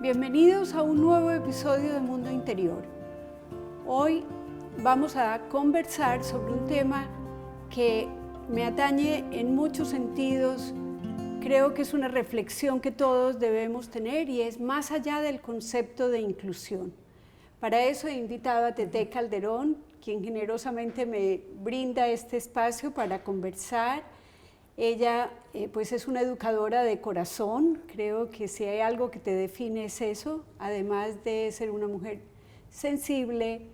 Bienvenidos a un nuevo episodio de Mundo Interior. Hoy vamos a conversar sobre un tema que me atañe en muchos sentidos. Creo que es una reflexión que todos debemos tener y es más allá del concepto de inclusión. Para eso he invitado a Tete Calderón, quien generosamente me brinda este espacio para conversar. Ella pues es una educadora de corazón. Creo que si hay algo que te define es eso, además de ser una mujer sensible,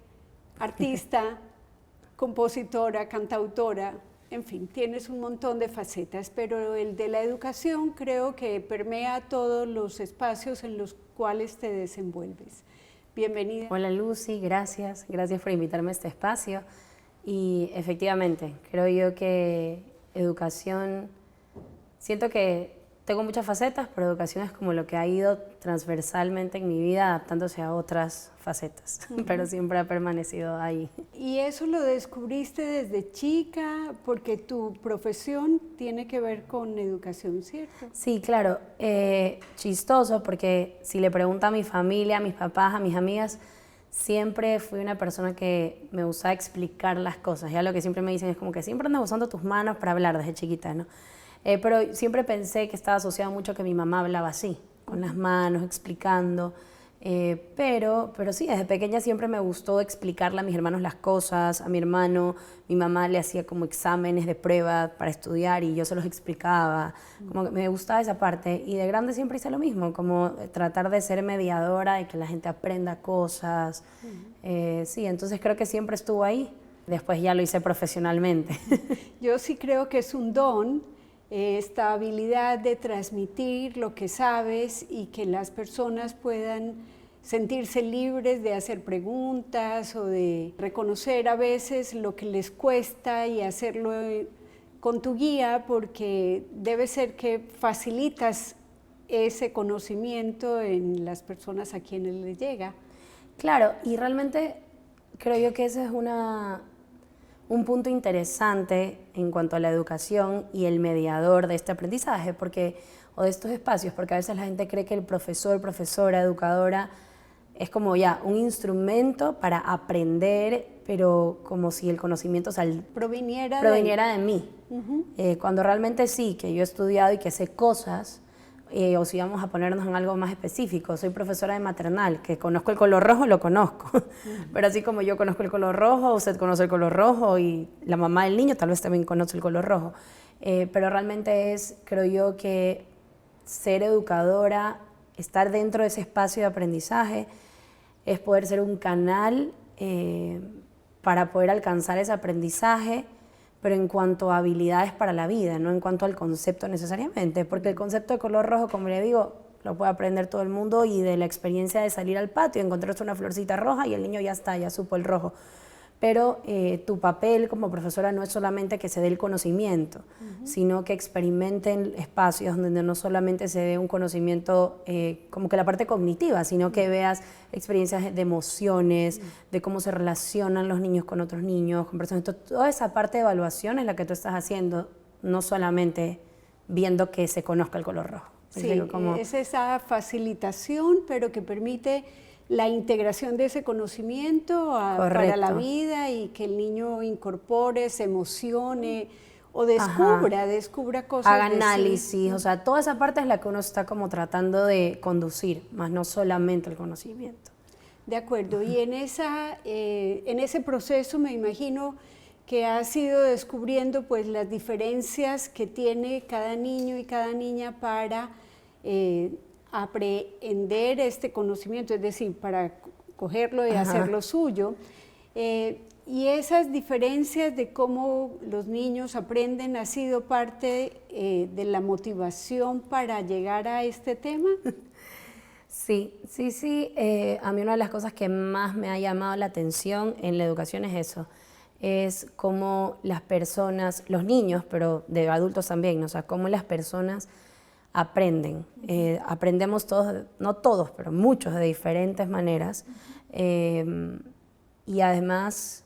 artista, compositora, cantautora, en fin, tienes un montón de facetas, pero el de la educación creo que permea todos los espacios en los cuales te desenvuelves. Bienvenida. Hola Lucy, gracias por invitarme a este espacio. Y efectivamente, creo yo que educación, siento que tengo muchas facetas, pero educación es como lo que ha ido transversalmente en mi vida adaptándose a otras facetas, pero siempre ha permanecido ahí. ¿Y eso lo descubriste desde chica? Porque tu profesión tiene que ver con educación, ¿cierto? Sí, claro, chistoso porque si le pregunto a mi familia, a mis papás, a mis amigas, siempre fui una persona que me gustaba explicar las cosas. Ya lo que siempre me dicen es como que siempre andas usando tus manos para hablar desde chiquita, ¿no? Pero siempre pensé que estaba asociado mucho a que mi mamá hablaba así, con las manos, explicando. Pero sí, desde pequeña siempre me gustó explicarle a mis hermanos las cosas. A mi hermano, mi mamá le hacía como exámenes de prueba para estudiar y yo se los explicaba. Como que me gustaba esa parte. Y de grande siempre hice lo mismo, como tratar de ser mediadora, de que la gente aprenda cosas. Sí, entonces creo que siempre estuvo ahí. Después ya lo hice profesionalmente. Yo sí creo que es un don, esta habilidad de transmitir lo que sabes y que las personas puedan sentirse libres de hacer preguntas o de reconocer a veces lo que les cuesta y hacerlo con tu guía, porque debe ser que facilitas ese conocimiento en las personas a quienes les llega. Claro, y realmente creo yo que ese es un punto interesante en cuanto a la educación y el mediador de este aprendizaje, o de estos espacios, porque a veces la gente cree que el profesor, profesora, educadora es como ya un instrumento para aprender, pero como si el conocimiento proviniera de mí. Cuando realmente sí, que yo he estudiado y que sé cosas, o si vamos a ponernos en algo más específico, soy profesora de maternal, que conozco el color rojo, lo conozco, pero así como yo conozco el color rojo, usted conoce el color rojo y la mamá del niño tal vez también conoce el color rojo, pero realmente creo yo que ser educadora, estar dentro de ese espacio de aprendizaje, es poder ser un canal para poder alcanzar ese aprendizaje, pero en cuanto a habilidades para la vida, no en cuanto al concepto necesariamente, porque el concepto de color rojo, como le digo, lo puede aprender todo el mundo, y de la experiencia de salir al patio y encontrarse una florcita roja y el niño ya supo el rojo. Pero tu papel como profesora no es solamente que se dé el conocimiento, sino que experimenten espacios donde no solamente se dé un conocimiento como que la parte cognitiva, sino que veas experiencias de emociones, de cómo se relacionan los niños con otros niños, con personas. Entonces, toda esa parte de evaluación es la que tú estás haciendo, no solamente viendo que se conozca el color rojo. Sí, es esa facilitación, pero que permite la integración de ese conocimiento para la vida, y que el niño incorpore, se emocione o descubra cosas. Haga análisis, o sea, toda esa parte es la que uno está como tratando de conducir, más no solamente el conocimiento. De acuerdo, y en ese proceso me imagino que has ido descubriendo pues las diferencias que tiene cada niño y cada niña para aprender este conocimiento, es decir, para cogerlo y hacerlo suyo. Y esas diferencias de cómo los niños aprenden ha sido parte de la motivación para llegar a este tema. Sí. A mí una de las cosas que más me ha llamado la atención en la educación es eso. Es cómo las personas, los niños, pero de adultos también, ¿no? O sea, cómo las personas aprenden. Aprendemos todos, no todos, pero muchos de diferentes maneras. Y además,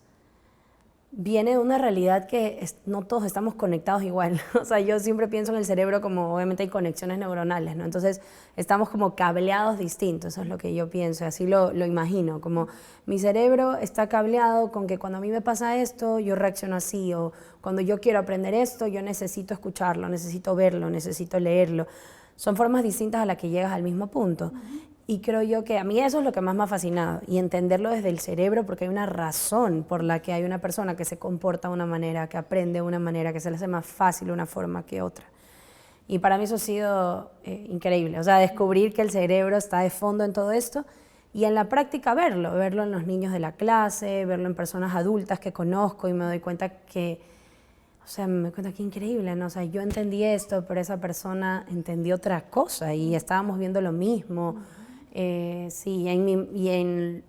viene de una realidad que no todos estamos conectados igual. O sea, yo siempre pienso en el cerebro como obviamente hay conexiones neuronales, ¿no? Entonces estamos como cableados distintos, eso es lo que yo pienso, así lo imagino, como mi cerebro está cableado con que cuando a mí me pasa esto, yo reacciono así, o cuando yo quiero aprender esto, yo necesito escucharlo, necesito verlo, necesito leerlo. Son formas distintas a las que llegas al mismo punto. Y creo yo que a mí eso es lo que más me ha fascinado, y entenderlo desde el cerebro, porque hay una razón por la que hay una persona que se comporta de una manera, que aprende de una manera, que se le hace más fácil una forma que otra. Y para mí eso ha sido increíble, o sea, descubrir que el cerebro está de fondo en todo esto y en la práctica verlo en los niños de la clase, verlo en personas adultas que conozco y me doy cuenta que, o sea, me doy cuenta que increíble, ¿no? O sea, yo entendí esto, pero esa persona entendió otra cosa y estábamos viendo lo mismo. Sí, y en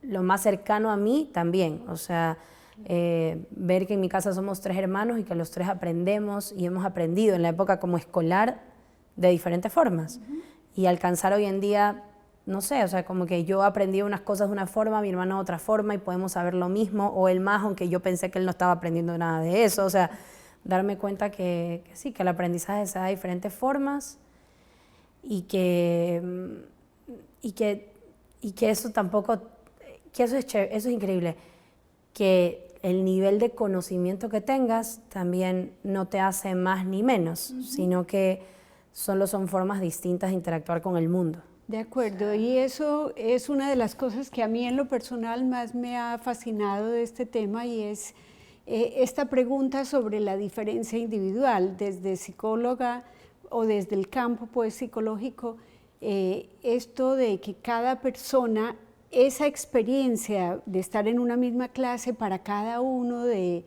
lo más cercano a mí también, o sea, ver que en mi casa somos 3 hermanos y que los 3 aprendemos y hemos aprendido en la época como escolar de diferentes formas y alcanzar hoy en día, no sé, o sea, como que yo aprendí unas cosas de una forma, mi hermano de otra forma y podemos saber lo mismo o él más, aunque yo pensé que él no estaba aprendiendo nada de eso, o sea, darme cuenta que sí, que el aprendizaje se da de diferentes formas y que eso tampoco, que eso es chévere, eso es increíble, que el nivel de conocimiento que tengas también no te hace más ni menos, sino que solo son formas distintas de interactuar con el mundo. De acuerdo, y eso es una de las cosas que a mí en lo personal más me ha fascinado de este tema y es esta pregunta sobre la diferencia individual, desde psicóloga o desde el campo pues, psicológico, esto de que cada persona, esa experiencia de estar en una misma clase para cada uno de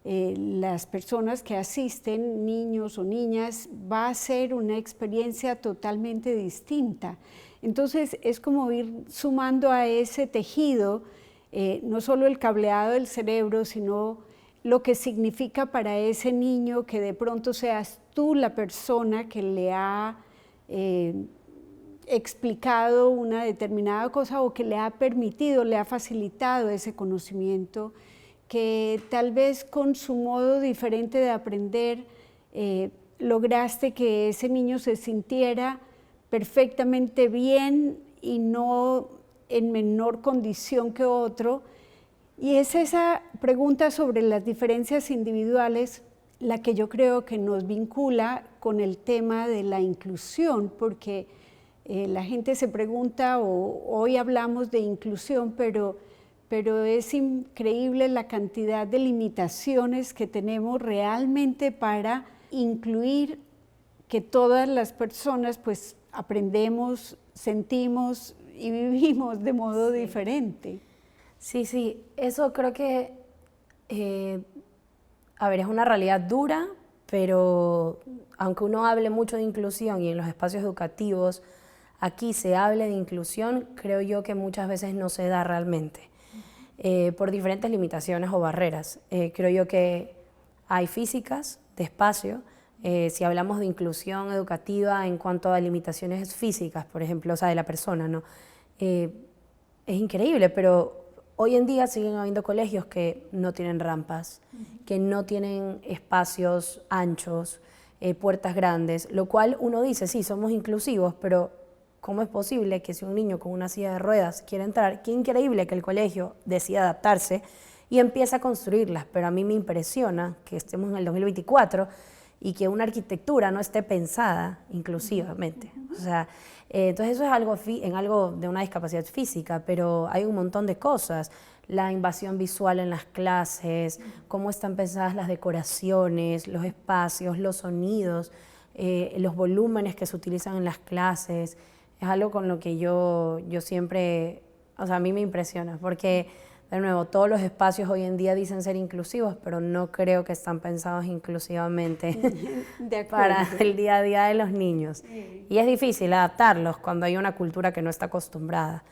las personas que asisten, niños o niñas, va a ser una experiencia totalmente distinta. Entonces es como ir sumando a ese tejido, no solo el cableado del cerebro, sino lo que significa para ese niño que de pronto seas tú la persona que le ha explicado una determinada cosa o que le ha permitido, le ha facilitado ese conocimiento, que tal vez con su modo diferente de aprender lograste que ese niño se sintiera perfectamente bien y no en menor condición que otro. Y es esa pregunta sobre las diferencias individuales la que yo creo que nos vincula con el tema de la inclusión, porque la gente se pregunta, o hoy hablamos de inclusión, pero es increíble la cantidad de limitaciones que tenemos realmente para incluir que todas las personas pues aprendemos, sentimos y vivimos de modo diferente. Sí, eso creo que, a ver, es una realidad dura, pero aunque uno hable mucho de inclusión y en los espacios educativos aquí se hable de inclusión, creo yo que muchas veces no se da realmente, por diferentes limitaciones o barreras. Creo yo que hay físicas de espacio, si hablamos de inclusión educativa en cuanto a limitaciones físicas, por ejemplo, o sea, de la persona, ¿no? Es increíble, pero hoy en día siguen habiendo colegios que no tienen rampas, que no tienen espacios anchos, puertas grandes, lo cual uno dice, sí, somos inclusivos, pero ¿cómo es posible que si un niño con una silla de ruedas quiere entrar, qué increíble que el colegio decida adaptarse y empieza a construirlas? Pero a mí me impresiona que estemos en el 2024 y que una arquitectura no esté pensada inclusivamente. O sea, entonces eso es algo en algo de una discapacidad física, pero hay un montón de cosas. La invasión visual en las clases, cómo están pensadas las decoraciones, los espacios, los sonidos, los volúmenes que se utilizan en las clases. Es algo con lo que yo siempre, o sea, a mí me impresiona, porque de nuevo, todos los espacios hoy en día dicen ser inclusivos, pero no creo que están pensados inclusivamente para el día a día de los niños. Y es difícil adaptarlos cuando hay una cultura que no está acostumbrada.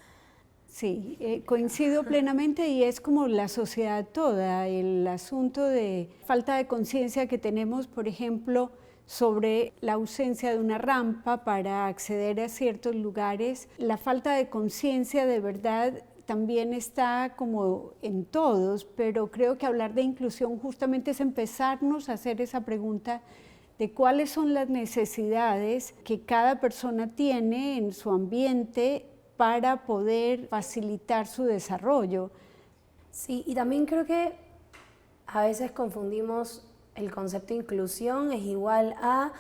Sí, coincido plenamente y es como la sociedad toda, el asunto de falta de conciencia que tenemos, por ejemplo, sobre la ausencia de una rampa para acceder a ciertos lugares, la falta de conciencia de verdad también está como en todos, pero creo que hablar de inclusión justamente es empezarnos a hacer esa pregunta de cuáles son las necesidades que cada persona tiene en su ambiente para poder facilitar su desarrollo. Sí, y también creo que a veces confundimos el concepto de inclusión es igual a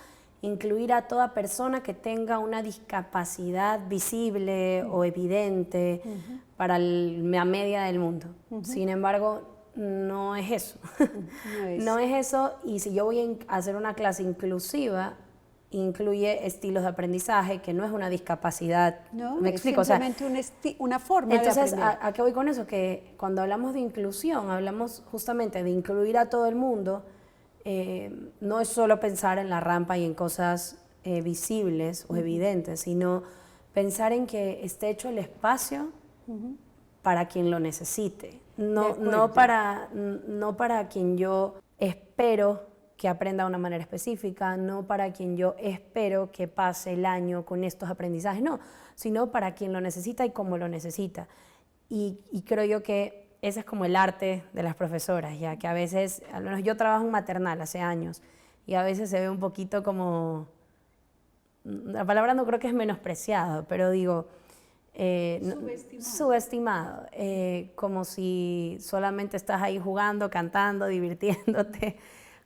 incluir a toda persona que tenga una discapacidad visible o evidente para la media del mundo. Sin embargo, no es eso. No es eso, y si yo voy a hacer una clase inclusiva, incluye estilos de aprendizaje, que no es una discapacidad. No, ¿Me explico? simplemente una forma entonces, de aprender. ¿a qué voy con eso? Que cuando hablamos de inclusión, hablamos justamente de incluir a todo el mundo. No es solo pensar en la rampa y en cosas visibles o evidentes, sino pensar en que esté hecho el espacio para quien lo necesite, no para quien yo espero que aprenda de una manera específica, no para quien yo espero que pase el año con estos aprendizajes, no, sino para quien lo necesita y cómo lo necesita. Y creo yo que ese es como el arte de las profesoras, ya que a veces, al menos yo trabajo en maternal hace años, y a veces se ve un poquito como, la palabra no creo que es menospreciado, pero digo, subestimado, como si solamente estás ahí jugando, cantando, divirtiéndote,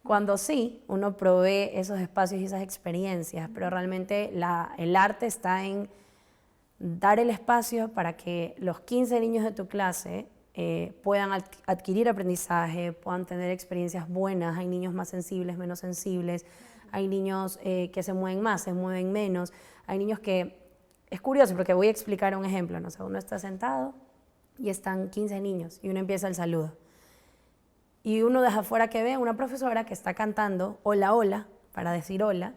cuando sí, uno provee esos espacios y esas experiencias, pero realmente el arte está en dar el espacio para que los 15 niños de tu clase puedan adquirir aprendizaje, puedan tener experiencias buenas. Hay niños más sensibles, menos sensibles, hay niños que se mueven más, se mueven menos, hay niños que, es curioso porque voy a explicar un ejemplo, ¿no? O sea, uno está sentado y están 15 niños y uno empieza el saludo. Y uno desde afuera que ve a una profesora que está cantando hola, hola, para decir hola,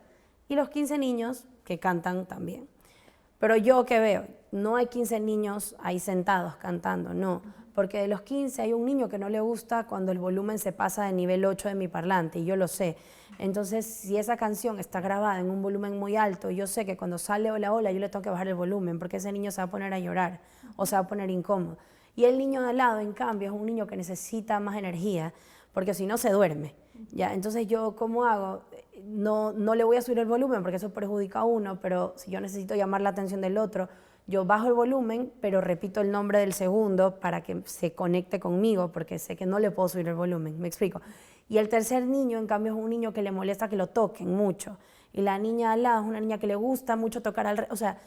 y los 15 niños que cantan también. Pero yo que veo, no hay 15 niños ahí sentados cantando, no, porque de los 15 hay un niño que no le gusta cuando el volumen se pasa de nivel 8 de mi parlante, y yo lo sé. Entonces, si esa canción está grabada en un volumen muy alto, yo sé que cuando sale hola, hola, yo le tengo que bajar el volumen, porque ese niño se va a poner a llorar o se va a poner incómodo. Y el niño de al lado, en cambio, es un niño que necesita más energía, porque si no se duerme. ¿Ya? Entonces, ¿yo cómo hago? No le voy a subir el volumen porque eso perjudica a uno, pero si yo necesito llamar la atención del otro, yo bajo el volumen, pero repito el nombre del segundo para que se conecte conmigo, porque sé que no le puedo subir el volumen, ¿me explico? Y el tercer niño, en cambio, es un niño que le molesta que lo toquen mucho. Y la niña al lado es una niña que le gusta mucho tocar o sea,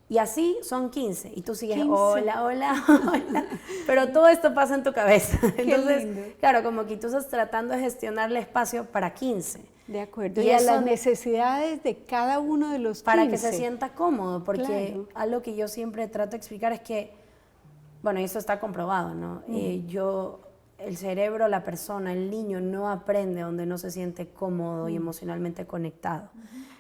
y así son 15, y tú sigues 15. Hola, hola, hola, pero todo esto pasa en tu cabeza. Entonces, claro, como que tú estás tratando de gestionar el espacio para 15. De acuerdo, y a las necesidades de cada uno de los 15. Para que se sienta cómodo, porque claro. Algo que yo siempre trato de explicar es que, bueno, y eso está comprobado, ¿no? El cerebro, la persona, el niño no aprende donde no se siente cómodo y emocionalmente conectado.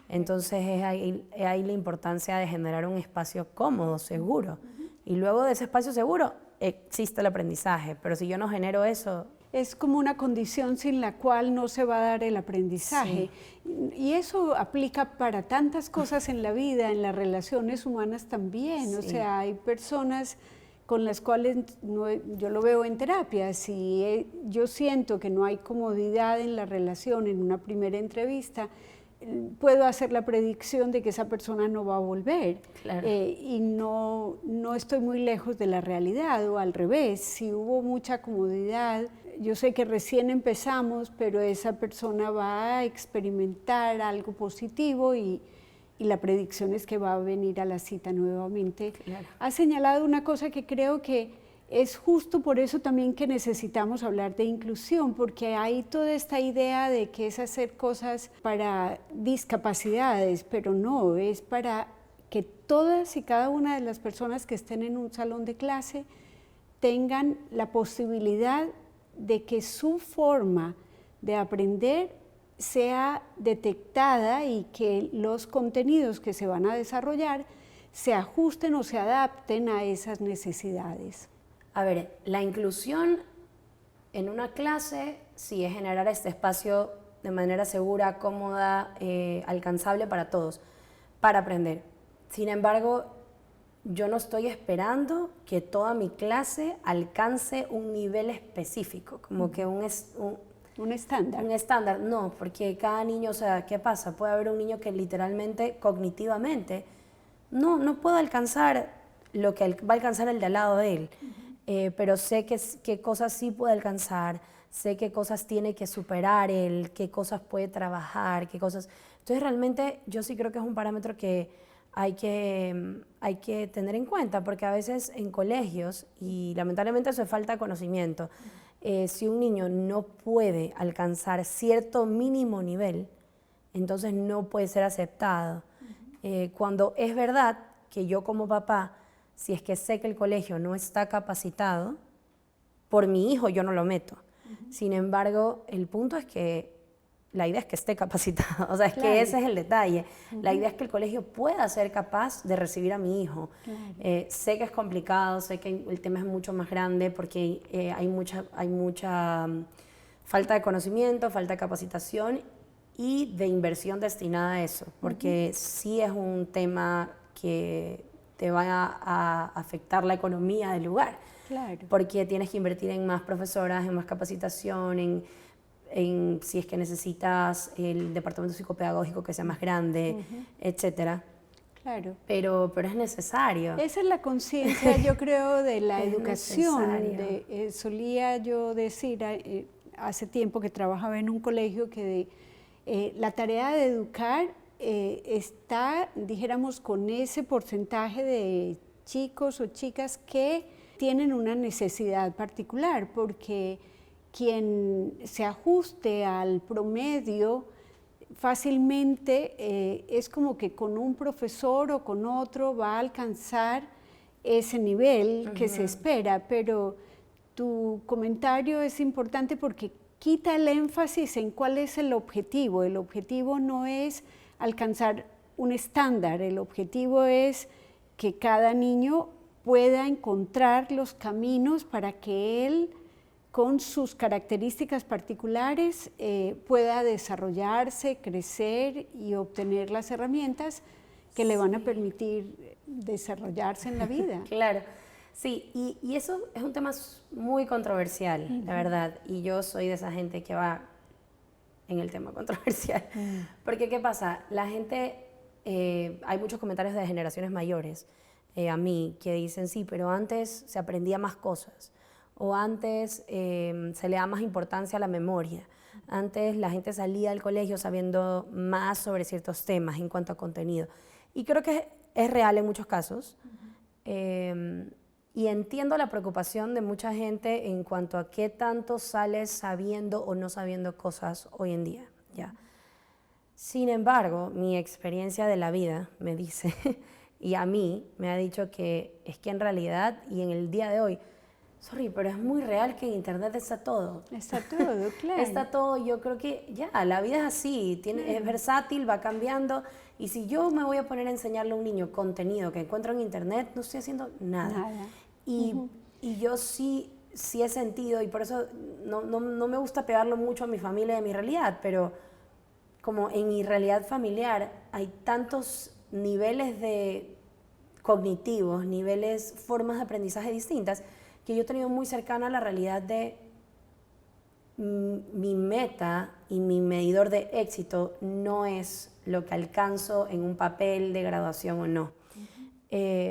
Entonces es ahí la importancia de generar un espacio cómodo, seguro. Y luego de ese espacio seguro existe el aprendizaje, pero si yo no genero eso... Es como una condición sin la cual no se va a dar el aprendizaje. Sí. Y eso aplica para tantas cosas en la vida, en las relaciones humanas también. Sí. O sea, hay personas con las cuales yo lo veo en terapia. Si yo siento que no hay comodidad en la relación en una primera entrevista, puedo hacer la predicción de que esa persona no va a volver. Claro. Y no estoy muy lejos de la realidad, o al revés, si hubo mucha comodidad, yo sé que recién empezamos, pero esa persona va a experimentar algo positivo y la predicción es que va a venir a la cita nuevamente. Claro. Ha señalado una cosa que creo que es justo por eso también que necesitamos hablar de inclusión, porque hay toda esta idea de que es hacer cosas para discapacidades, pero no, es para que todas y cada una de las personas que estén en un salón de clase tengan la posibilidad de que su forma de aprender sea detectada y que los contenidos que se van a desarrollar se ajusten o se adapten a esas necesidades. A ver, la inclusión en una clase sí es generar este espacio de manera segura, cómoda, alcanzable para todos, para aprender. Sin embargo, yo no estoy esperando que toda mi clase alcance un nivel específico, como que un estándar. Un estándar, no, porque cada niño, o sea, ¿qué pasa? Puede haber un niño que literalmente, cognitivamente, no puede alcanzar lo que va a alcanzar el de al lado de él, pero sé qué cosas sí puede alcanzar, sé qué cosas tiene que superar él, qué cosas puede trabajar, qué cosas... Entonces realmente yo sí creo que es un parámetro que hay que tener en cuenta, porque a veces en colegios, y lamentablemente eso es falta de conocimiento, si un niño no puede alcanzar cierto mínimo nivel, entonces no puede ser aceptado. Cuando es verdad que yo como papá, si es que sé que el colegio no está capacitado, por mi hijo yo no lo meto. Sin embargo, el punto es que la idea es que esté capacitado, o sea, es que ese es el detalle. La idea es que el colegio pueda ser capaz de recibir a mi hijo. Sé que es complicado, sé que el tema es mucho más grande porque hay mucha falta de conocimiento, falta de capacitación y de inversión destinada a eso, porque sí es un tema que te va a afectar la economía del lugar. Claro. Porque tienes que invertir en más profesoras, en más capacitación, en si es que necesitas el departamento psicopedagógico que sea más grande, etcétera. Claro. Pero es necesario. Esa es la conciencia, yo creo, de la Es educación. necesario. Solía yo decir hace tiempo que trabajaba en un colegio que la tarea de educar está, dijéramos, con ese porcentaje de chicos o chicas que tienen una necesidad particular, porque quien se ajuste al promedio fácilmente es como que con un profesor o con otro va a alcanzar ese nivel que se espera, pero tu comentario es importante porque quita el énfasis en cuál es el objetivo. El objetivo no es alcanzar un estándar, el objetivo es que cada niño pueda encontrar los caminos para que él, con sus características particulares, pueda desarrollarse, crecer y obtener las herramientas que le van a permitir desarrollarse en la vida. Claro, sí, y eso es un tema muy controversial, la verdad, y yo soy de esa gente que va en el tema controversial, porque ¿qué pasa? La gente, hay muchos comentarios de generaciones mayores a mí que dicen, sí, pero antes se aprendía más cosas, o antes se le da más importancia a la memoria, antes la gente salía del colegio sabiendo más sobre ciertos temas en cuanto a contenido, y creo que es real en muchos casos, y entiendo la preocupación de mucha gente en cuanto a qué tanto sales sabiendo o no sabiendo cosas hoy en día, ¿ya? Sin embargo, mi experiencia de la vida me dice, y a mí me ha dicho que es que en realidad y en el día de hoy, sorry, pero es muy real que en internet está todo. Está todo, claro. Está todo, yo creo que ya, la vida es así, es versátil, va cambiando, y si yo me voy a poner a enseñarle a un niño contenido que encuentro en internet, no estoy haciendo nada. Y yo sí he sentido, y por eso no me gusta pegarlo mucho a mi familia y a mi realidad, pero como en mi realidad familiar hay tantos niveles de cognitivos, niveles, formas de aprendizaje distintas, que yo he tenido muy cercana a la realidad de mi meta y mi medidor de éxito no es lo que alcanzo en un papel de graduación o no.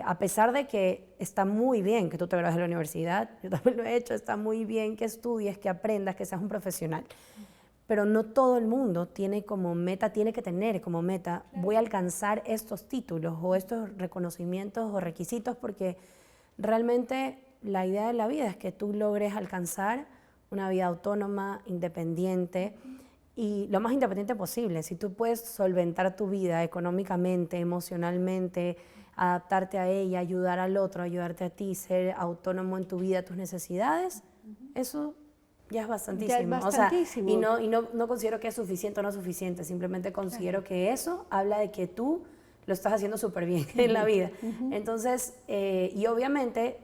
A pesar de que está muy bien que tú te gradúes de la universidad, yo también lo he hecho, está muy bien que estudies, que aprendas, que seas un profesional. Pero no todo el mundo tiene como meta, tiene que tener como meta, voy a alcanzar estos títulos o estos reconocimientos o requisitos, porque realmente la idea de la vida es que tú logres alcanzar una vida autónoma, independiente y lo más independiente posible. Si tú puedes solventar tu vida económicamente, emocionalmente, adaptarte a ella, ayudar al otro, ayudarte a ti, ser autónomo en tu vida, tus necesidades, eso ya es bastantísimo. Ya es bastantísimo. O sea, y no considero que es suficiente o no suficiente, simplemente considero que eso habla de que tú lo estás haciendo súper bien en la vida. Entonces, y obviamente,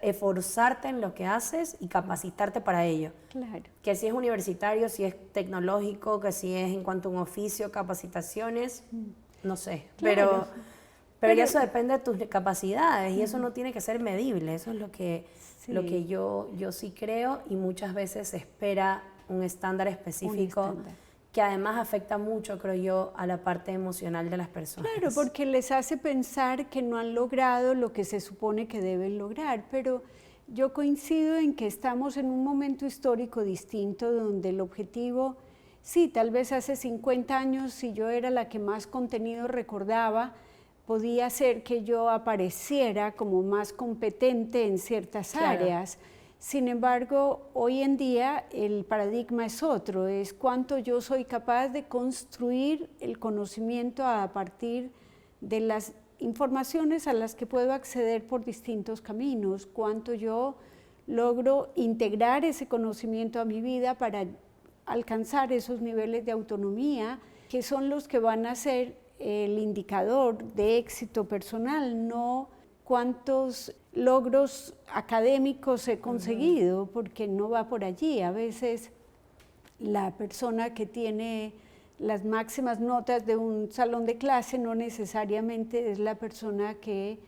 esforzarte en lo que haces y capacitarte para ello. Claro. Que si es universitario, si es tecnológico, que si es en cuanto a un oficio, capacitaciones, no sé. Claro. Pero ya eso depende de tus capacidades y eso no tiene que ser medible, eso es lo que yo sí creo, y muchas veces se espera un estándar específico que además afecta mucho, creo yo, a la parte emocional de las personas. Claro, porque les hace pensar que no han logrado lo que se supone que deben lograr, pero yo coincido en que estamos en un momento histórico distinto donde el objetivo, sí, tal vez hace 50 años, si yo era la que más contenido recordaba, podía ser que yo apareciera como más competente en ciertas áreas. Sin embargo, hoy en día el paradigma es otro, es cuánto yo soy capaz de construir el conocimiento a partir de las informaciones a las que puedo acceder por distintos caminos, cuánto yo logro integrar ese conocimiento a mi vida para alcanzar esos niveles de autonomía que son los que van a ser el indicador de éxito personal, no cuántos logros académicos he conseguido, porque no va por allí. A veces la persona que tiene las máximas notas de un salón de clase no necesariamente es la persona que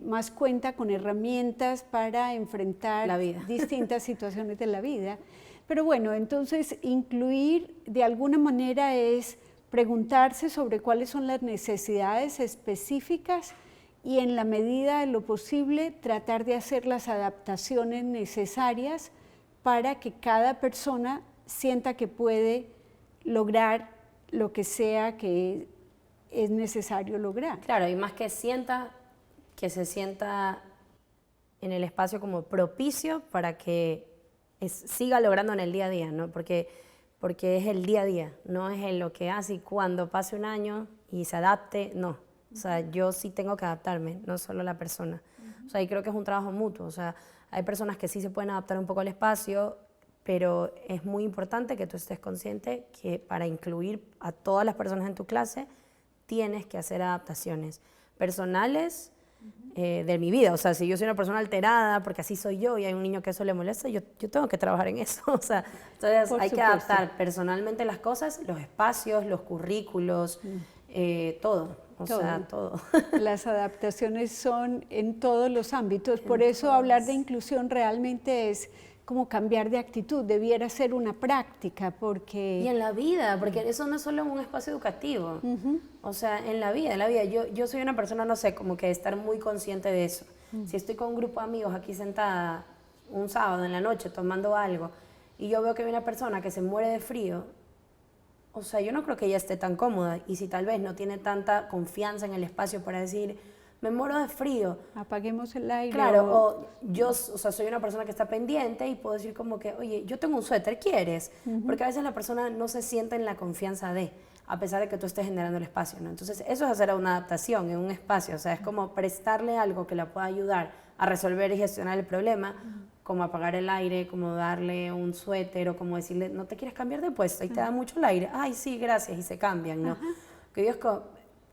más cuenta con herramientas para enfrentar la vida. Distintas situaciones de la vida. Pero bueno, entonces incluir de alguna manera es preguntarse sobre cuáles son las necesidades específicas y en la medida de lo posible tratar de hacer las adaptaciones necesarias para que cada persona sienta que puede lograr lo que sea que es necesario lograr. Claro, y más que se sienta en el espacio como propicio para que siga logrando en el día a día, ¿no? Porque es el día a día, no es lo que hace y cuando pase un año y se adapte, no. O sea, yo sí tengo que adaptarme, no solo la persona. O sea, y creo que es un trabajo mutuo. O sea, hay personas que sí se pueden adaptar un poco al espacio, pero es muy importante que tú estés consciente que para incluir a todas las personas en tu clase tienes que hacer adaptaciones personales de mi vida. O sea, si yo soy una persona alterada, porque así soy yo y hay un niño que eso le molesta, yo tengo que trabajar en eso. O sea, entonces hay que adaptar personalmente las cosas, los espacios, los currículos, todo. O sea, todo. Las adaptaciones son en todos los ámbitos, por eso hablar de inclusión realmente es como cambiar de actitud, debiera ser una práctica, porque... Y en la vida, porque eso no es solo un espacio educativo, o sea, en la vida, yo soy una persona, no sé, como que estar muy consciente de eso. Si estoy con un grupo de amigos aquí sentada un sábado en la noche tomando algo, y yo veo que hay una persona que se muere de frío, o sea, yo no creo que ella esté tan cómoda, y si tal vez no tiene tanta confianza en el espacio para decir, me muero de frío. Apaguemos el aire. Claro, o yo, o sea, soy una persona que está pendiente y puedo decir como que, oye, yo tengo un suéter, ¿quieres? Porque a veces la persona no se siente en la confianza de, a pesar de que tú estés generando el espacio, ¿no? Entonces, eso es hacer una adaptación en un espacio, o sea, es como prestarle algo que la pueda ayudar a resolver y gestionar el problema, como apagar el aire, como darle un suéter o como decirle, ¿no te quieres cambiar de puesto? Ahí te da mucho el aire. Ay, sí, gracias, y se cambian, ¿no? Que Dios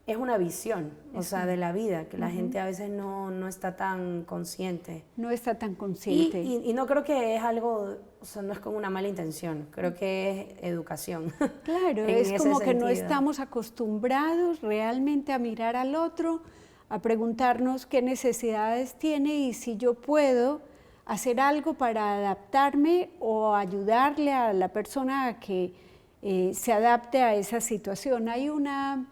es una visión, o sea, de la vida, que la gente a veces no está tan consciente. No está tan consciente. Y no creo que es algo, o sea, no es con una mala intención, creo que es educación. Claro, es como que no estamos acostumbrados realmente a mirar al otro, a preguntarnos qué necesidades tiene y si yo puedo hacer algo para adaptarme o ayudarle a la persona a que se adapte a esa situación. Hay una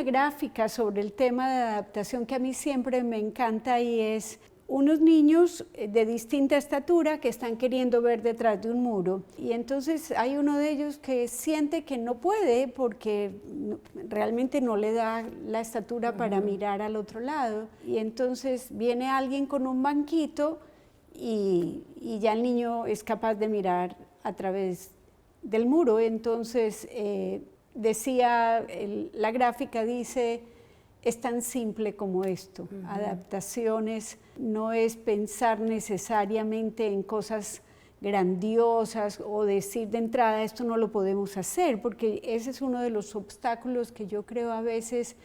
gráfica sobre el tema de adaptación que a mí siempre me encanta y es unos niños de distinta estatura que están queriendo ver detrás de un muro y entonces hay uno de ellos que siente que no puede porque realmente no le da la estatura para mirar al otro lado y entonces viene alguien con un banquito y ya el niño es capaz de mirar a través del muro, entonces decía, la gráfica dice, es tan simple como esto, adaptaciones, no es pensar necesariamente en cosas grandiosas o decir de entrada esto no lo podemos hacer, porque ese es uno de los obstáculos que yo creo a veces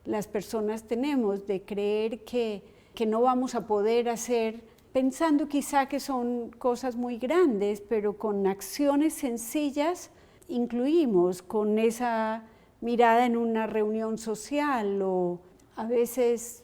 las personas tenemos, de creer que no vamos a poder hacer, pensando quizá que son cosas muy grandes, pero con acciones sencillas incluimos con esa mirada en una reunión social o a veces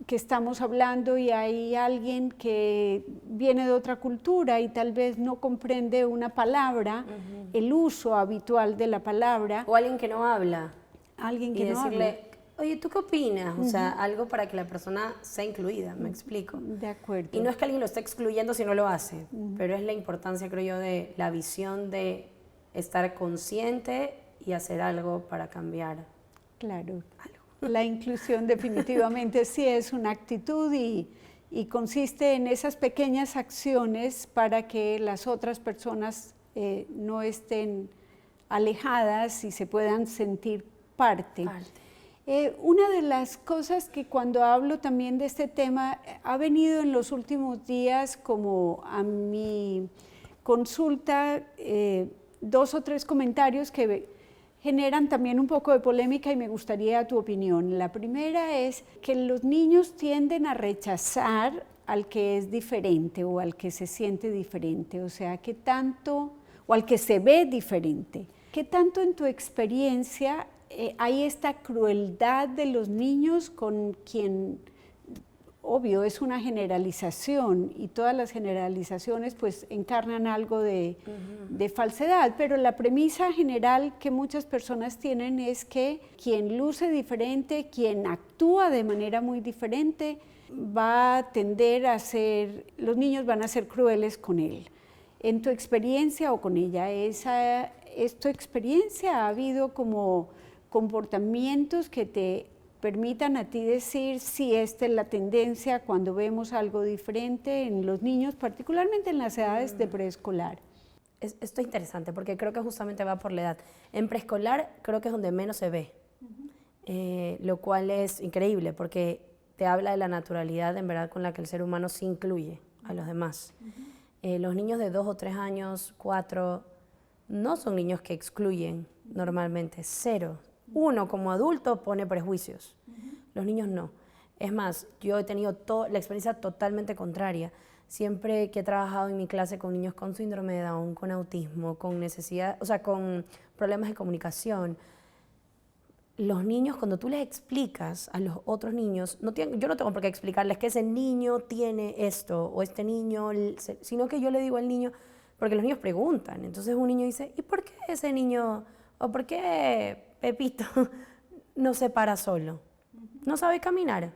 que estamos hablando y hay alguien que viene de otra cultura y tal vez no comprende una palabra, el uso habitual de la palabra. O alguien que no habla. Alguien que y no decirle, habla. oye, ¿tú qué opinas? O sea, algo para que la persona sea incluida, ¿me explico? De acuerdo. Y no es que alguien lo esté excluyendo si no lo hace, pero es la importancia, creo yo, de la visión de estar consciente y hacer algo para cambiar. Claro. La inclusión definitivamente sí es una actitud y consiste en esas pequeñas acciones para que las otras personas no estén alejadas y se puedan sentir parte. Una de las cosas que cuando hablo también de este tema ha venido en los últimos días como a mi consulta 2 o 3 comentarios que generan también un poco de polémica y me gustaría tu opinión. La primera es que los niños tienden a rechazar al que es diferente o al que se siente diferente, o sea, ¿qué tanto, o al que se ve diferente? ¿Qué tanto en tu experiencia hay esta crueldad de los niños con quien, obvio, es una generalización y todas las generalizaciones pues encarnan algo de falsedad, pero la premisa general que muchas personas tienen es que quien luce diferente, quien actúa de manera muy diferente, va a tender a ser, los niños van a ser crueles con él. En tu experiencia o con ella, ¿es tu experiencia? ¿Ha habido como comportamientos que te permitan a ti decir si esta es la tendencia cuando vemos algo diferente en los niños, particularmente en las edades de preescolar? Esto es interesante porque creo que justamente va por la edad. En preescolar creo que es donde menos se ve, lo cual es increíble porque te habla de la naturalidad en verdad con la que el ser humano se incluye a los demás. Los niños de 2 o 3 años, 4, no son niños que excluyen normalmente, 0. Uno como adulto pone prejuicios, los niños no. Es más, yo he tenido la experiencia totalmente contraria. Siempre que he trabajado en mi clase con niños con síndrome de Down, con autismo, con necesidad, o sea, con problemas de comunicación, los niños cuando tú les explicas a los otros niños, yo no tengo por qué explicarles que ese niño tiene esto o este niño, sino que yo le digo al niño, porque los niños preguntan, entonces un niño dice, ¿y por qué ese niño, o por qué Pepito no se para solo? ¿No sabe caminar?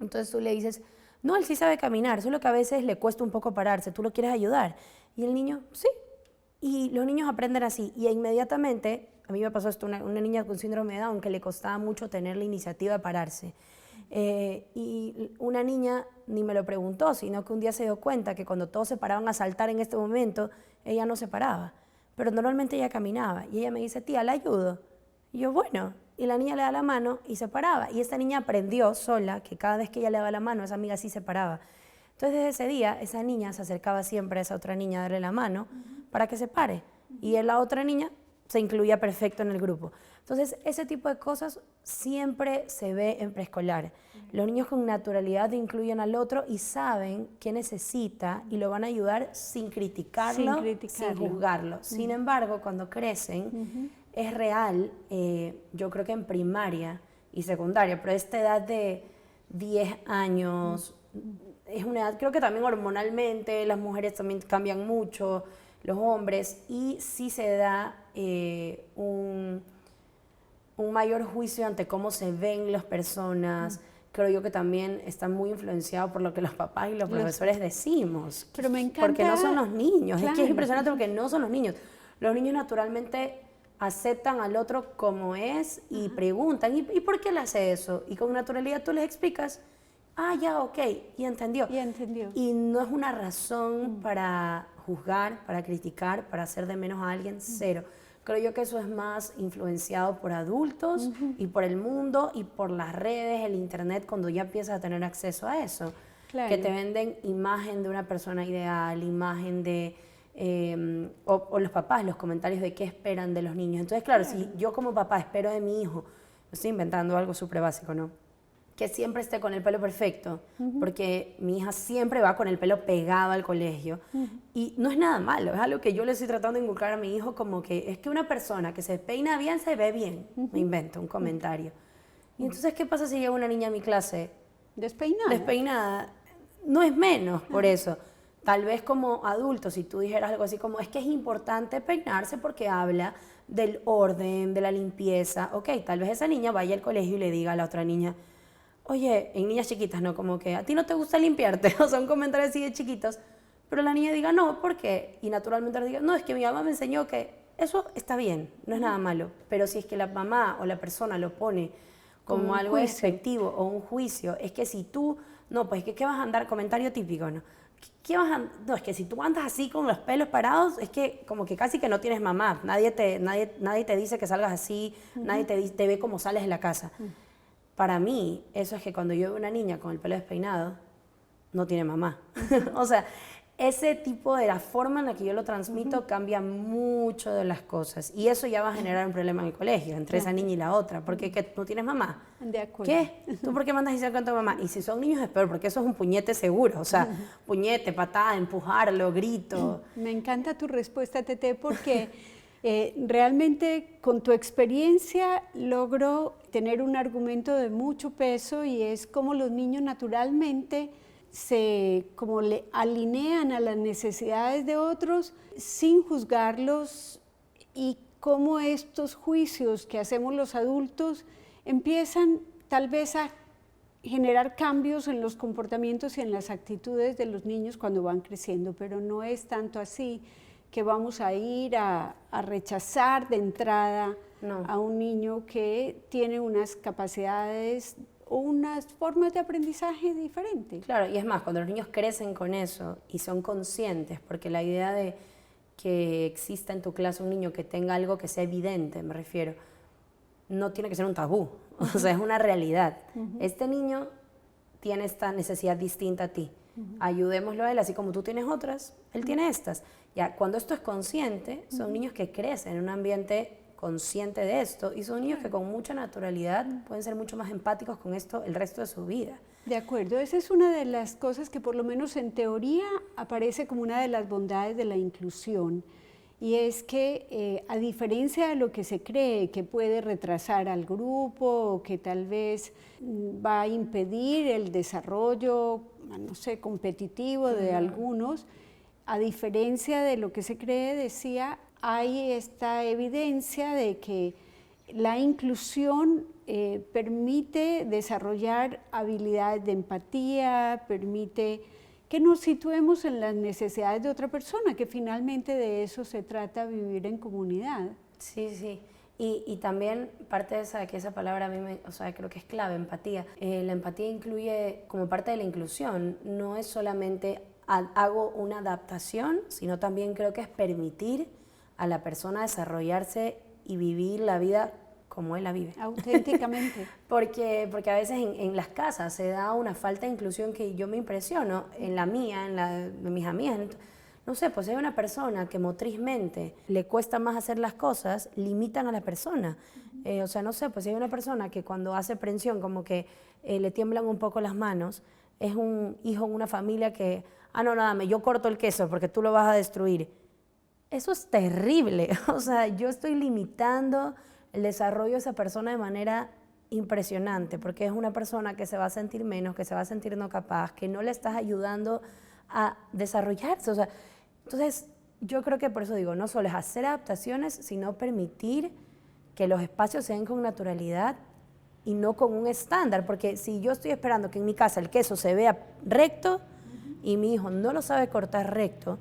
Entonces tú le dices, no, él sí sabe caminar, solo que a veces le cuesta un poco pararse, ¿tú lo quieres ayudar? Y el niño, sí. Y los niños aprenden así, y inmediatamente, a mí me pasó esto, una niña con síndrome de Down que le costaba mucho tener la iniciativa de pararse. Y una niña ni me lo preguntó, sino que un día se dio cuenta que cuando todos se paraban a saltar en este momento, ella no se paraba. Pero normalmente ella caminaba, y ella me dice, tía, ¿la ayudo? Y yo, bueno, y la niña le da la mano y se paraba. Y esta niña aprendió sola que cada vez que ella le daba la mano, esa amiga sí se paraba. Entonces, desde ese día, esa niña se acercaba siempre a esa otra niña a darle la mano para que se pare. Y la otra niña se incluía perfecto en el grupo. Entonces, ese tipo de cosas siempre se ve en preescolar. Los niños con naturalidad incluyen al otro y saben qué necesita y lo van a ayudar sin criticarlo, sin juzgarlo. Sin embargo, cuando crecen, es real, yo creo que en primaria y secundaria, pero esta edad de 10 años, es una edad, creo que también hormonalmente, las mujeres también cambian mucho, los hombres, y sí se da un mayor juicio ante cómo se ven las personas. Creo yo que también está muy influenciado por lo que los papás y los profesores decimos. Pero me encanta. Porque no son los niños, Claro. es que es impresionante porque no son los niños. Los niños naturalmente aceptan al otro como es y preguntan, ¿y por qué él hace eso? Y con naturalidad tú les explicas, ah, ya, ok, y entendió. Ya entendió. Y no es una razón para juzgar, para criticar, para hacer de menos a alguien, 0. Creo yo que eso es más influenciado por adultos y por el mundo y por las redes, el internet, cuando ya empiezas a tener acceso a eso. Claro. Que te venden imagen de una persona ideal, imagen de... o los papás, los comentarios de qué esperan de los niños. Entonces, claro, si yo como papá espero de mi hijo, estoy inventando algo súper básico, ¿no? Que siempre esté con el pelo perfecto, porque mi hija siempre va con el pelo pegado al colegio, y no es nada malo, es algo que yo le estoy tratando de inculcar a mi hijo, como que es que una persona que se peina bien se ve bien, me invento un comentario. Y entonces, ¿qué pasa si llega una niña a mi clase Despeinada. despeinada? No es menos por eso. Tal vez como adulto, si tú dijeras algo así como, es que es importante peinarse porque habla del orden, de la limpieza. Ok, tal vez esa niña vaya al colegio y le diga a la otra niña, oye, en niñas chiquitas, ¿no? Como que a ti no te gusta limpiarte, o sea, un comentario así de chiquitos, pero la niña diga, no, ¿por qué? Y naturalmente le diga, no, es que mi mamá me enseñó que eso está bien, no es nada malo, pero si es que la mamá o la persona lo pone como algo despectivo o un juicio, es que si tú, no, pues ¿qué vas a andar? Comentario típico, ¿no? ¿Qué vas a, no, es que si tú andas así con los pelos parados, es que como que casi que no tienes mamá, nadie te dice que salgas así, nadie te ve como sales de la casa. Para mí, eso es que cuando yo veo una niña con el pelo despeinado, no tiene mamá. O sea, ese tipo de la forma en la que yo lo transmito cambia mucho de las cosas. Y eso ya va a generar un problema en el colegio, entre esa niña y la otra. Porque ¿qué? ¿No tienes mamá? De acuerdo. ¿Qué? ¿Tú por qué mandas a decir con tu mamá? Y si son niños es peor, porque eso es un puñete seguro. O sea, puñete, patada, empujarlo, grito. Me encanta tu respuesta, Tete, porque realmente con tu experiencia logro tener un argumento de mucho peso y es como los niños naturalmente como le alinean a las necesidades de otros sin juzgarlos y cómo estos juicios que hacemos los adultos empiezan tal vez a generar cambios en los comportamientos y en las actitudes de los niños cuando van creciendo, pero no es tanto así que vamos a ir a rechazar de entrada a un niño que tiene unas capacidades o unas formas de aprendizaje diferentes. Claro, y es más, cuando los niños crecen con eso y son conscientes, porque la idea de que exista en tu clase un niño que tenga algo que sea evidente, me refiero, no tiene que ser un tabú, o sea, es una realidad. Este niño tiene esta necesidad distinta a ti, ayudémoslo a él, así como tú tienes otras, él tiene estas. Ya, cuando esto es consciente, son niños que crecen en un ambiente consciente de esto y son niños que con mucha naturalidad pueden ser mucho más empáticos con esto el resto de su vida. De acuerdo, esa es una de las cosas que por lo menos en teoría aparece como una de las bondades de la inclusión y es que a diferencia de lo que se cree que puede retrasar al grupo o que tal vez va a impedir el desarrollo, no sé, competitivo de algunos, a diferencia de lo que se cree, decía, hay esta evidencia de que la inclusión permite desarrollar habilidades de empatía, permite que nos situemos en las necesidades de otra persona, que finalmente de eso se trata, vivir en comunidad. Sí, sí. Y también parte de que esa palabra a mí o sea, creo que es clave, empatía. La empatía incluye, como parte de la inclusión, no es solamente hago una adaptación, sino también creo que es permitir a la persona desarrollarse y vivir la vida como él la vive. Auténticamente. porque a veces en las casas se da una falta de inclusión que yo me impresiono, en la mía, en la de mis amigas. No sé, pues hay una persona que motrizmente le cuesta más hacer las cosas, limitan a la persona. O sea, no sé, pues hay una persona que cuando hace prensión como que le tiemblan un poco las manos, es un hijo en una familia que, no, nada, yo corto el queso porque tú lo vas a destruir. Eso es terrible. O sea, yo estoy limitando el desarrollo de esa persona de manera impresionante, porque es una persona que se va a sentir menos, que se va a sentir no capaz, que no le estás ayudando a desarrollarse. O sea, entonces, yo creo que por eso digo, no solo es hacer adaptaciones, sino permitir que los espacios se den con naturalidad y no con un estándar, porque si yo estoy esperando que en mi casa el queso se vea recto y mi hijo no lo sabe cortar recto,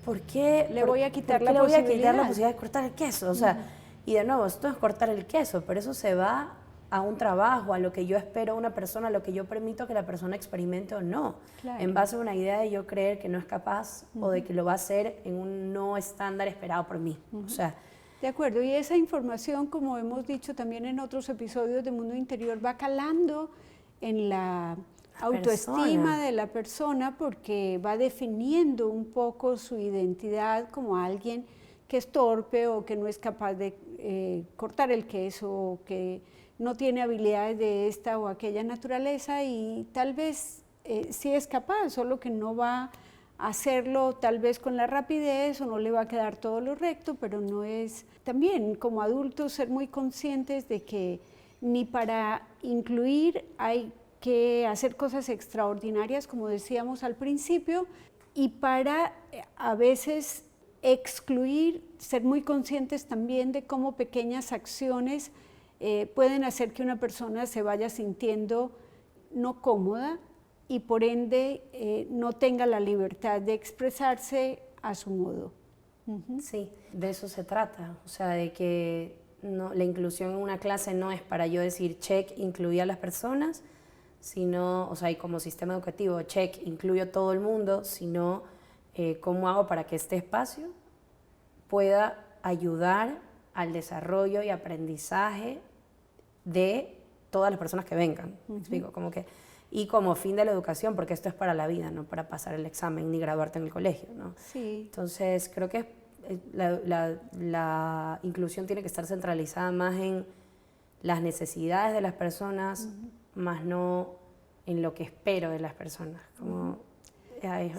¿por qué le voy a quitar la posibilidad de cortar el queso? O sea, y de nuevo, esto es cortar el queso, pero eso se va a un trabajo, a lo que yo espero de una persona, a lo que yo permito que la persona experimente o no, claro, en base a una idea de yo creer que no es capaz o de que lo va a hacer en un no estándar esperado por mí. O sea, de acuerdo, y esa información, como hemos dicho también en otros episodios de Mundo Interior, va calando en la autoestima de la persona porque va definiendo un poco su identidad como alguien que es torpe o que no es capaz de cortar el queso o que no tiene habilidades de esta o aquella naturaleza y tal vez sí es capaz, solo que no va a hacerlo tal vez con la rapidez o no le va a quedar todo lo recto, pero no es también como adultos ser muy conscientes de que ni para incluir hay que hacer cosas extraordinarias, como decíamos al principio, y para a veces excluir, ser muy conscientes también de cómo pequeñas acciones pueden hacer que una persona se vaya sintiendo no cómoda y por ende no tenga la libertad de expresarse a su modo. Sí, de eso se trata, o sea, de que la inclusión en una clase no es para yo decir check, incluir a las personas, sino, o sea, y como sistema educativo, check, incluyo a todo el mundo, sino cómo hago para que este espacio pueda ayudar al desarrollo y aprendizaje de todas las personas que vengan. ¿Me explico? Como que, y como fin de la educación, porque esto es para la vida, no para pasar el examen ni graduarte en el colegio, ¿no? Sí. Entonces, creo que la inclusión tiene que estar centralizada más en las necesidades de las personas, más no en lo que espero de las personas. Como,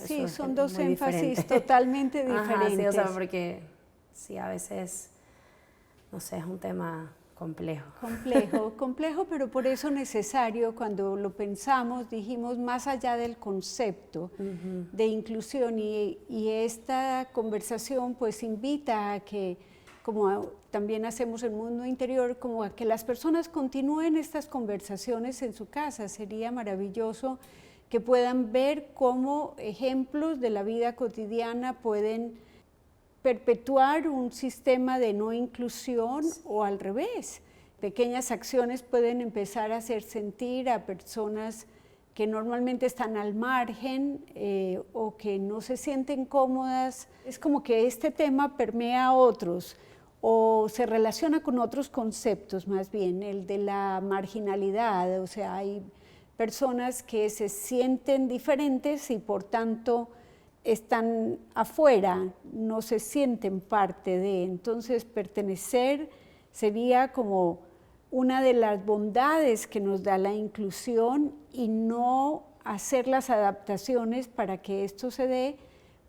sí, son dos énfasis diferente. Totalmente diferentes. Ajá, sí, o sea, porque sí, a veces, no sé, es un tema complejo. Complejo, pero por eso necesario. Cuando lo pensamos, dijimos más allá del concepto de inclusión y esta conversación pues invita a que, como también hacemos en Mundo Interior, como a que las personas continúen estas conversaciones en su casa. Sería maravilloso que puedan ver cómo ejemplos de la vida cotidiana pueden perpetuar un sistema de no inclusión o al revés. Pequeñas acciones pueden empezar a hacer sentir a personas que normalmente están al margen o que no se sienten cómodas. Es como que este tema permea a otros o se relaciona con otros conceptos más bien, el de la marginalidad, o sea, hay personas que se sienten diferentes y por tanto están afuera, no se sienten parte de. Entonces, pertenecer sería como una de las bondades que nos da la inclusión y no hacer las adaptaciones para que esto se dé,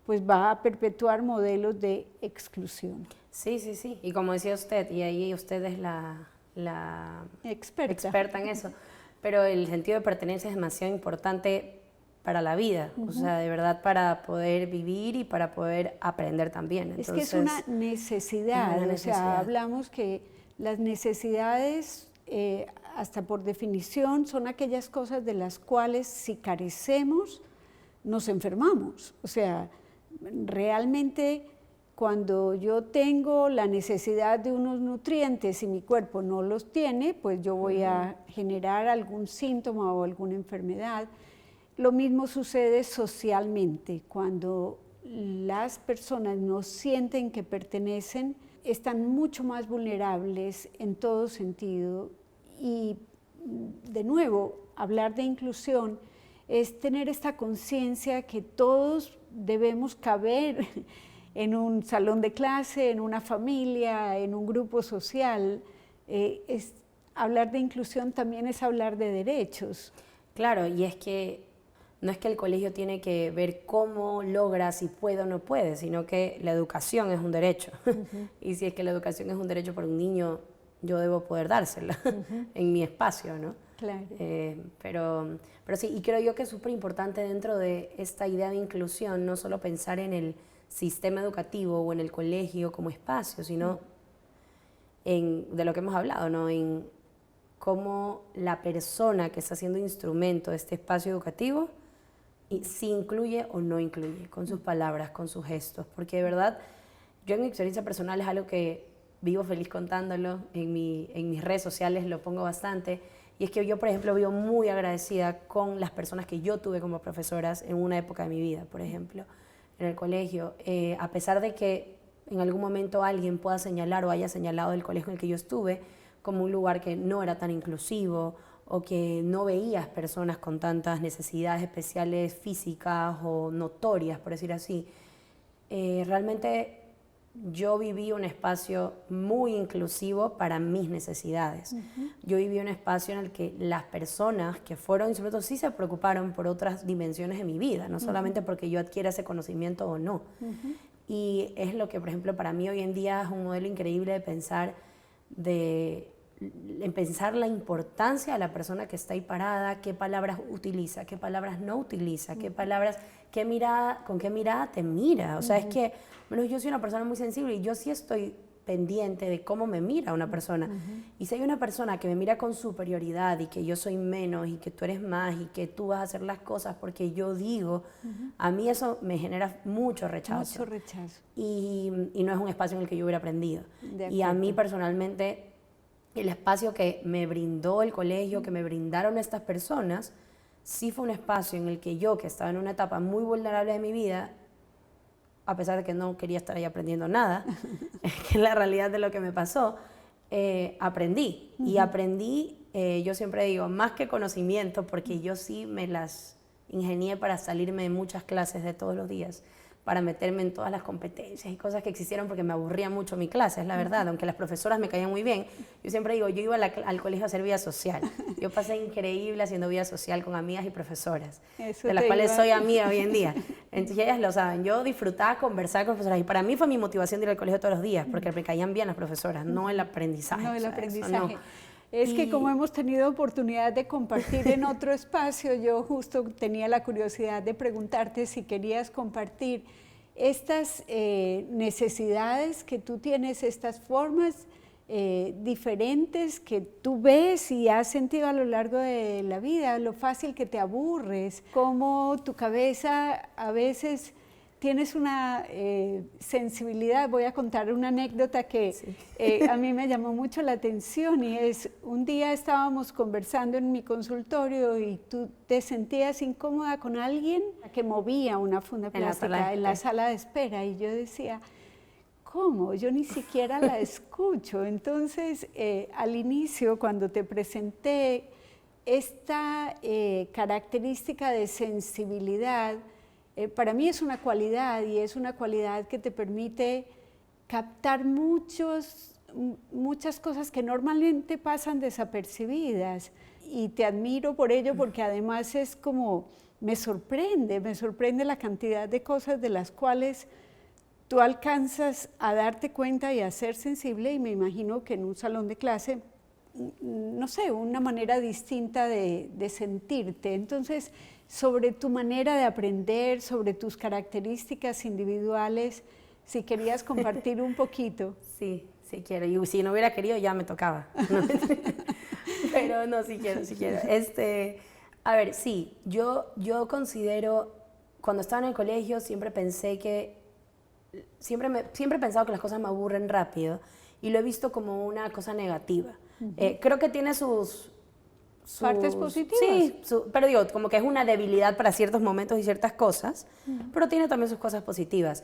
pues va a perpetuar modelos de exclusión. Sí, sí, sí. Y como decía usted, y ahí usted es la experta en eso, pero el sentido de pertenencia es demasiado importante para la vida, o sea, de verdad para poder vivir y para poder aprender también. Entonces, es que es una necesidad, o sea, hablamos que las necesidades, hasta por definición, son aquellas cosas de las cuales si carecemos, nos enfermamos. O sea, realmente cuando yo tengo la necesidad de unos nutrientes y mi cuerpo no los tiene, pues yo voy a generar algún síntoma o alguna enfermedad. Lo mismo sucede socialmente, cuando las personas no sienten que pertenecen, están mucho más vulnerables en todo sentido. Y de nuevo, hablar de inclusión es tener esta conciencia que todos debemos caber en un salón de clase, en una familia, en un grupo social. Hablar de inclusión también es hablar de derechos. Claro, y es que no es que el colegio tiene que ver cómo logra, si puede o no puede, sino que la educación es un derecho. Y si es que la educación es un derecho para un niño, yo debo poder dársela en mi espacio, ¿no? Claro. Pero sí, y creo yo que es súper importante dentro de esta idea de inclusión, no solo pensar en el sistema educativo o en el colegio como espacio, sino de lo que hemos hablado, ¿no? En cómo la persona que está siendo instrumento de este espacio educativo y si incluye o no incluye, con sus palabras, con sus gestos, porque de verdad, yo en mi experiencia personal es algo que vivo feliz contándolo, en mis redes sociales lo pongo bastante, y es que yo, por ejemplo, vivo muy agradecida con las personas que yo tuve como profesoras en una época de mi vida, por ejemplo, en el colegio, a pesar de que en algún momento alguien pueda señalar o haya señalado el colegio en el que yo estuve como un lugar que no era tan inclusivo, o que no veías personas con tantas necesidades especiales físicas o notorias, por decir así. Realmente yo viví un espacio muy inclusivo para mis necesidades. Yo viví un espacio en el que las personas que fueron instrumentos sí se preocuparon por otras dimensiones de mi vida, no solamente porque yo adquiera ese conocimiento o no. Y es lo que, por ejemplo, para mí hoy en día es un modelo increíble de pensar de en pensar la importancia de la persona que está ahí parada, qué palabras utiliza, qué palabras no utiliza, qué palabras, qué mirada, con qué mirada te mira. O sea, es que, bueno, yo soy una persona muy sensible y yo sí estoy pendiente de cómo me mira una persona. Y si hay una persona que me mira con superioridad y que yo soy menos y que tú eres más y que tú vas a hacer las cosas porque yo digo, a mí eso me genera mucho rechazo. Mucho rechazo. Y no es un espacio en el que yo hubiera aprendido. De Y a mí acuerdo. personalmente, el espacio que me brindó el colegio, que me brindaron estas personas, sí fue un espacio en el que yo, que estaba en una etapa muy vulnerable de mi vida, a pesar de que no quería estar ahí aprendiendo nada, que es la realidad de lo que me pasó, aprendí. Y aprendí, yo siempre digo, más que conocimiento, porque yo sí me las ingenié para salirme de muchas clases de todos los días, para meterme en todas las competencias y cosas que existieron porque me aburría mucho mi clase, es la verdad. Aunque las profesoras me caían muy bien, yo siempre digo, yo iba al colegio a hacer vida social. Yo pasé increíble haciendo vida social con amigas y profesoras, Eso de las te cuales iba- soy amiga hoy en día. Entonces ellas lo saben, yo disfrutaba conversar con profesoras y para mí fue mi motivación de ir al colegio todos los días, porque me caían bien las profesoras, no el aprendizaje. No, el o sea, eso aprendizaje. no. Es que Y- como hemos tenido oportunidad de compartir en otro espacio, yo justo tenía la curiosidad de preguntarte si querías compartir estas necesidades que tú tienes, estas formas diferentes que tú ves y has sentido a lo largo de la vida, lo fácil que te aburres, cómo tu cabeza a veces tienes una sensibilidad. Voy a contar una anécdota que a mí me llamó mucho la atención y es, un día estábamos conversando en mi consultorio y tú te sentías incómoda con alguien que movía una funda En la sala de plástica en la espera. sala de espera y yo decía, ¿cómo? Yo ni siquiera la escucho. Entonces, al inicio, cuando te presenté esta característica de sensibilidad, para mí es una cualidad y es una cualidad que te permite captar muchas cosas que normalmente pasan desapercibidas y te admiro por ello porque además es como, me sorprende la cantidad de cosas de las cuales tú alcanzas a darte cuenta y a ser sensible y me imagino que en un salón de clase, no sé, una manera distinta de sentirte. Entonces, sobre tu manera de aprender, sobre tus características individuales, si querías compartir un poquito. Sí, sí quiero. Y si no hubiera querido ya me tocaba. Pero no, sí quiero, sí quiero. A ver, sí, yo considero, cuando estaba en el colegio siempre pensé que, siempre he pensado que las cosas me aburren rápido y lo he visto como una cosa negativa. Creo que tiene sus Partes positivas. Sí, pero digo, como que es una debilidad para ciertos momentos y ciertas cosas, pero tiene también sus cosas positivas.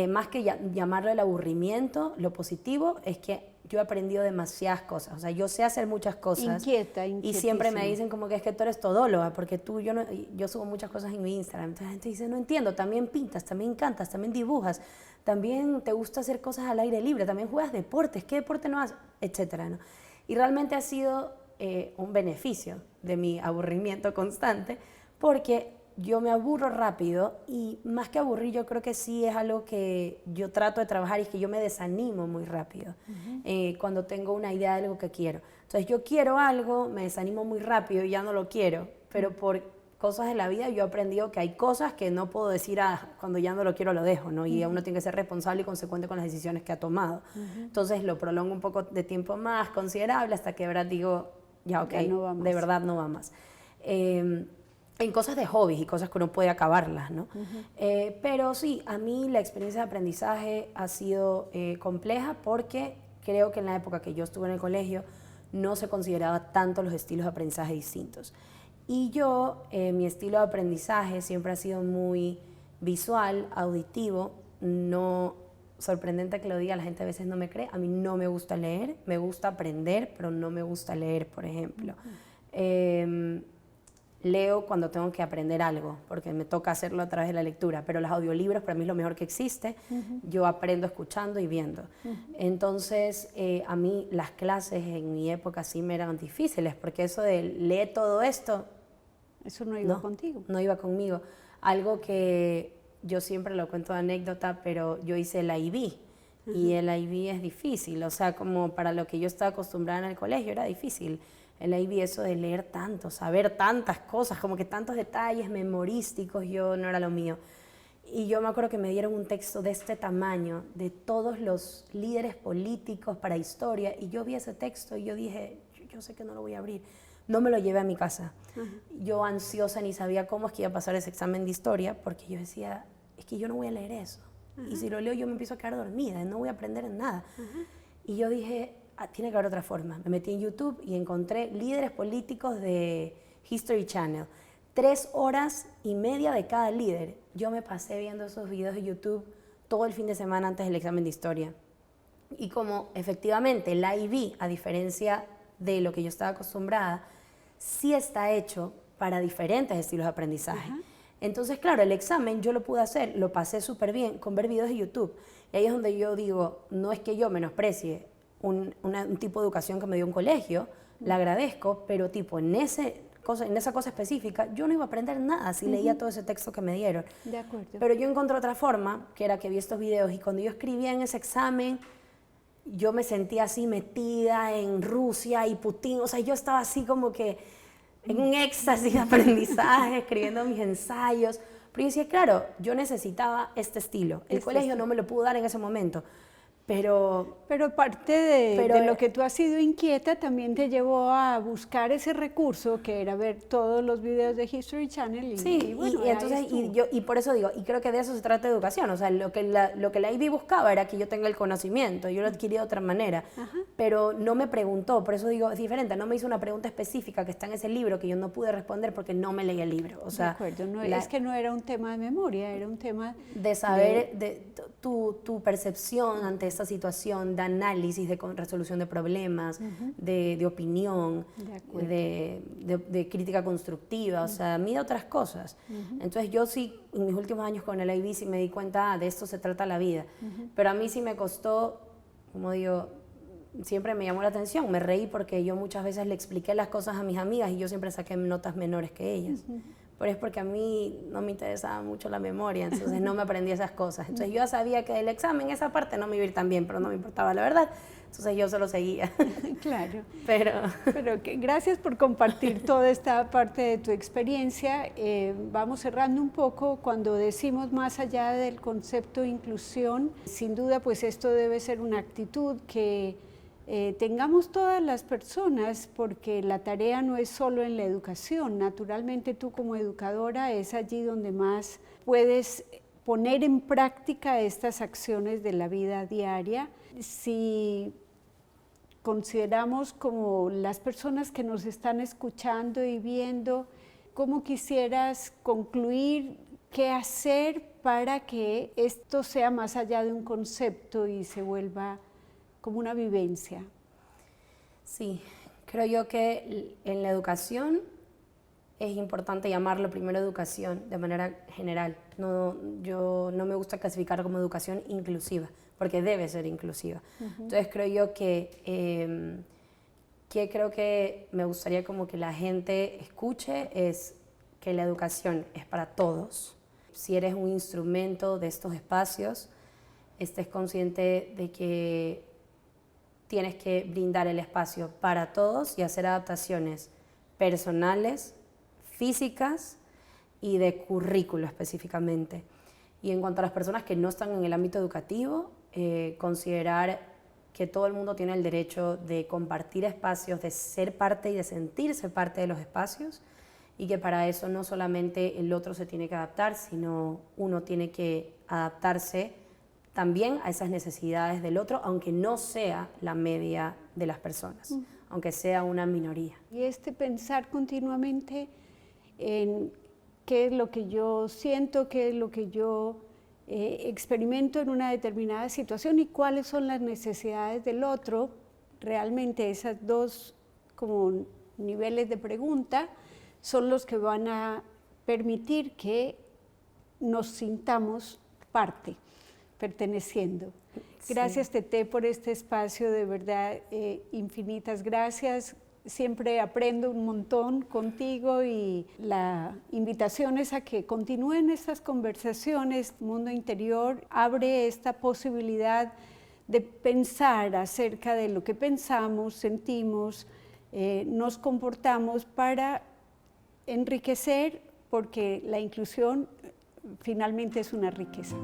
Más que llamarlo el aburrimiento, lo positivo es que yo he aprendido demasiadas cosas. O sea, yo sé hacer muchas cosas. Inquieta, y siempre me inquietísima. dicen como que es que tú eres todóloga, porque yo subo muchas cosas en mi Instagram. Entonces la gente dice, no entiendo, también pintas, también cantas, también dibujas, también te gusta hacer cosas al aire libre, también juegas deportes, ¿qué deporte no haces? Etcétera, ¿no? Y realmente ha sido un beneficio de mi aburrimiento constante, porque yo me aburro rápido y más que aburrir yo creo que sí es algo que yo trato de trabajar y es que yo me desanimo muy rápido cuando tengo una idea de algo que quiero. Entonces yo quiero algo, me desanimo muy rápido y ya no lo quiero, pero por cosas de la vida yo he aprendido que hay cosas que no puedo decir, cuando ya no lo quiero lo dejo, ¿no? Y uno tiene que ser responsable y consecuente con las decisiones que ha tomado. Entonces lo prolongo un poco de tiempo más considerable hasta que de verdad digo, ya ok, Ya no va más. de verdad no va más. En cosas de hobbies y cosas que uno puede acabarlas, ¿no? Pero sí, a mí la experiencia de aprendizaje ha sido compleja porque creo que en la época que yo estuve en el colegio no se consideraba tanto los estilos de aprendizaje distintos. Y yo, mi estilo de aprendizaje siempre ha sido muy visual, auditivo, no sorprendente que lo diga, la gente a veces no me cree, a mí no me gusta leer, me gusta aprender, pero no me gusta leer, por ejemplo. Leo cuando tengo que aprender algo, porque me toca hacerlo a través de la lectura, pero los audiolibros para mí es lo mejor que existe, yo aprendo escuchando y viendo. Entonces, a mí las clases en mi época sí me eran difíciles, porque eso de leer todo esto, Eso no iba contigo. no iba conmigo. Algo que yo siempre lo cuento de anécdota, pero yo hice la IB, y el IB es difícil, o sea, como para lo que yo estaba acostumbrada en el colegio era difícil. El IB, eso de leer tanto, saber tantas cosas, como que tantos detalles memorísticos, yo no era lo mío. Y yo me acuerdo que me dieron un texto de este tamaño, de todos los líderes políticos para historia, y yo vi ese texto y yo dije, yo sé que no lo voy a abrir. No me lo llevé a mi casa. Yo ansiosa ni sabía cómo es que iba a pasar ese examen de historia, porque yo decía, es que yo no voy a leer eso. Y si lo leo yo me empiezo a quedar dormida, no voy a aprender en nada. Y yo dije, tiene que haber otra forma. Me metí en YouTube y encontré líderes políticos de History Channel. 3 horas y media de cada líder. Yo me pasé viendo esos videos de YouTube todo el fin de semana antes del examen de historia. Y como efectivamente el IB, a diferencia de lo que yo estaba acostumbrada, sí está hecho para diferentes estilos de aprendizaje. Entonces, claro, el examen yo lo pude hacer, lo pasé súper bien con ver videos de YouTube. Y ahí es donde yo digo, no es que yo menosprecie un tipo de educación que me dio un colegio, la agradezco, pero tipo en esa cosa específica, yo no iba a aprender nada si leía todo ese texto que me dieron. De acuerdo. Pero yo encontré otra forma, que era que vi estos videos, y cuando yo escribía en ese examen, yo me sentía así metida en Rusia y Putin, o sea, yo estaba así como que en un éxtasis de aprendizaje, escribiendo mis ensayos. Pero yo decía, claro, yo necesitaba este estilo. El colegio no me lo pudo dar en ese momento. Pero parte de lo que tú has sido inquieta también te llevó a buscar ese recurso que era ver todos los videos de History Channel. Y bueno, y por eso digo, y creo que de eso se trata de educación, o sea, lo que la IB buscaba era que yo tenga el conocimiento, yo lo adquirí de otra manera, pero no me preguntó, por eso digo, es diferente, no me hizo una pregunta específica que está en ese libro que yo no pude responder porque no me leí el libro. O sea, de acuerdo, es que no era un tema de memoria, era un tema de saber tu percepción ante esta situación, de análisis, de resolución de problemas, de opinión, de crítica constructiva, o sea, a mí de otras cosas. Entonces yo sí, en mis últimos años con el IB sí me di cuenta, de esto se trata la vida. Pero a mí sí me costó, como digo, siempre me llamó la atención, me reí porque yo muchas veces le expliqué las cosas a mis amigas y yo siempre saqué notas menores que ellas. Pero es porque a mí no me interesaba mucho la memoria, entonces no me aprendí esas cosas. Entonces yo ya sabía que del examen esa parte no me iba a ir tan bien, pero no me importaba la verdad, entonces yo solo seguía. Claro. Pero gracias por compartir toda esta parte de tu experiencia. Vamos cerrando un poco cuando decimos más allá del concepto de inclusión. Sin duda, pues esto debe ser una actitud que tengamos todas las personas, porque la tarea no es solo en la educación. Naturalmente tú como educadora es allí donde más puedes poner en práctica estas acciones de la vida diaria. Si consideramos como las personas que nos están escuchando y viendo, ¿cómo quisieras concluir qué hacer para que esto sea más allá de un concepto y se vuelva como una vivencia? Sí, creo yo que en la educación es importante llamarlo primero educación de manera general. Yo no me gusta clasificar como educación inclusiva, porque debe ser inclusiva. Entonces creo yo que creo que me gustaría como que la gente escuche es que la educación es para todos. Si eres un instrumento de estos espacios, estés consciente de que tienes que brindar el espacio para todos y hacer adaptaciones personales, físicas y de currículo específicamente. Y en cuanto a las personas que no están en el ámbito educativo, considerar que todo el mundo tiene el derecho de compartir espacios, de ser parte y de sentirse parte de los espacios, y que para eso no solamente el otro se tiene que adaptar, sino uno tiene que adaptarse también a esas necesidades del otro, aunque no sea la media de las personas, aunque sea una minoría. Y pensar continuamente en qué es lo que yo siento, qué es lo que yo experimento en una determinada situación y cuáles son las necesidades del otro. Realmente esas dos como niveles de pregunta son los que van a permitir que nos sintamos parte, perteneciendo. Sí. Gracias, Tete, por este espacio, de verdad, infinitas gracias. Siempre aprendo un montón contigo y la invitación es a que continúen estas conversaciones. Mundo Interior abre esta posibilidad de pensar acerca de lo que pensamos, sentimos, nos comportamos para enriquecer, porque la inclusión finalmente es una riqueza.